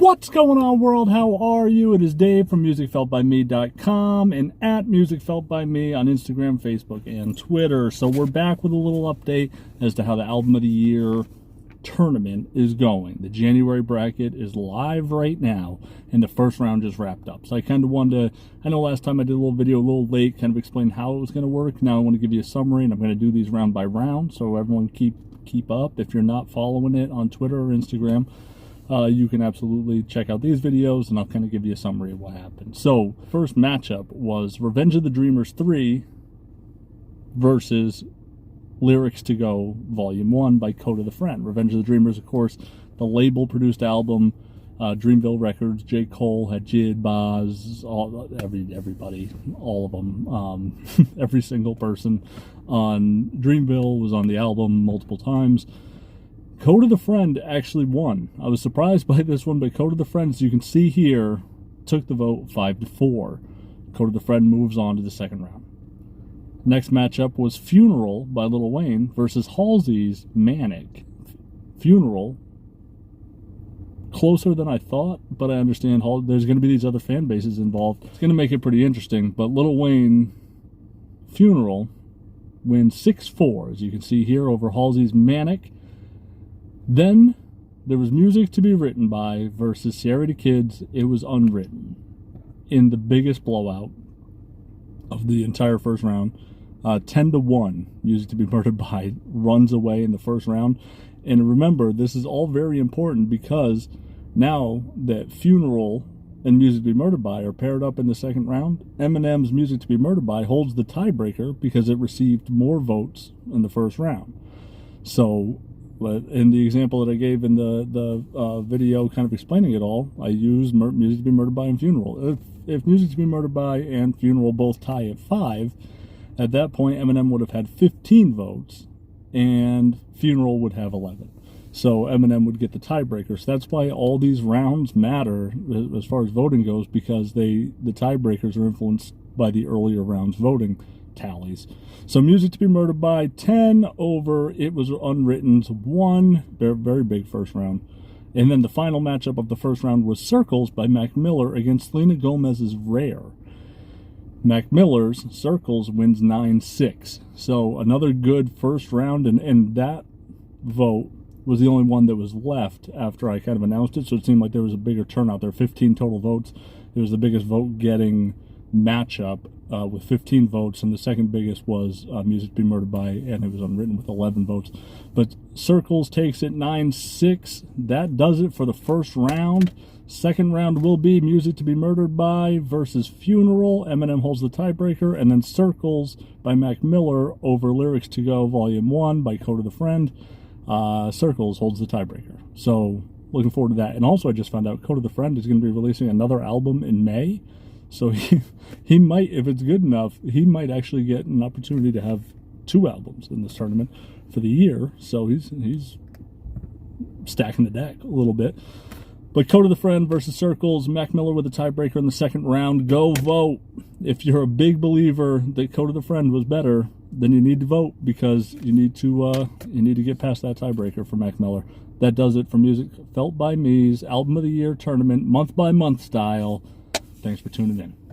What's going on, world? How are you? It is Dave from musicfeltbyme.com and at musicfeltbyme on Instagram, Facebook, and Twitter. So we're back with a little update as to how the Album of the Year tournament is going. The January bracket is live right now, and the first round just wrapped up. So I kind of wanted to, I know last time I did a little video a little late, kind of explain how it was going to work. Now I want to give you a summary, and I'm going to do these round by round, so everyone keep up. If you're not following it on Twitter or Instagram, you can absolutely check out these videos, and I'll kind of give you a summary of what happened. So, first matchup was Revenge of the Dreamers 3 versus Lyrics to Go Volume 1 by Code of the Friend. Revenge of the Dreamers, of course, the label-produced album, Dreamville Records. J. Cole had Jid, Boz, everybody, all of them. Every single person on Dreamville was on the album multiple times. Code of the Friend actually won. I was surprised by this one, but Code of the Friend, as you can see here, took the vote 5-4. Code of the Friend moves on to the second round. Next matchup was Funeral by Lil Wayne versus Halsey's Manic. Funeral, closer than I thought, but I understand there's going to be these other fan bases involved. It's going to make it pretty interesting, but Lil Wayne, Funeral, wins 6-4, as you can see here, over Halsey's Manic. Then there was Music to Be Written By versus Sierra the Kids. It was Unwritten in the biggest blowout of the entire first round. 10-1, Music to Be Murdered By runs away in the first round. And remember, this is all very important because now that Funeral and Music to Be Murdered By are paired up in the second round, Eminem's Music to Be Murdered By holds the tiebreaker because it received more votes in the first round. So, in the example that I gave in the video kind of explaining it all, I used Music to Be Murdered By and Funeral. If Music to Be Murdered By and Funeral both tie at 5, at that point Eminem would have had 15 votes and Funeral would have 11. So Eminem would get the tiebreaker. So that's why all these rounds matter as far as voting goes, because the tiebreakers are influenced by the earlier rounds voting tallies. So Music to Be Murdered By 10 over It Was Unwritten's 1. Very big first round. And then the final matchup of the first round was Circles by Mac Miller against Selena Gomez's Rare. Mac Miller's Circles wins 9-6. So another good first round, and that vote was the only one that was left after I kind of announced it, so it seemed like there was a bigger turnout there. 15 total votes. It was the biggest vote getting matchup with 15 votes, and the second biggest was Music to Be Murdered By, and it was Unwritten with 11 votes. But Circles takes it 9-6. That does it for the first round. Second round will be Music to Be Murdered By versus Funeral. Eminem holds the tiebreaker, and then Circles by Mac Miller over Lyrics to Go Volume 1 by Code of the Friend. Circles holds the tiebreaker. So looking forward to that. And also I just found out Code of the Friend is going to be releasing another album in May. So he might, if it's good enough, he might actually get an opportunity to have 2 albums in this tournament for the year. So he's stacking the deck a little bit. But Code of the Friend versus Circles, Mac Miller with a tiebreaker in the second round. Go vote. If you're a big believer that Code of the Friend was better, then you need to vote, because you need to get past that tiebreaker for Mac Miller. That does it for Music Felt by Me's Album of the Year tournament, month by month style. Thanks for tuning in.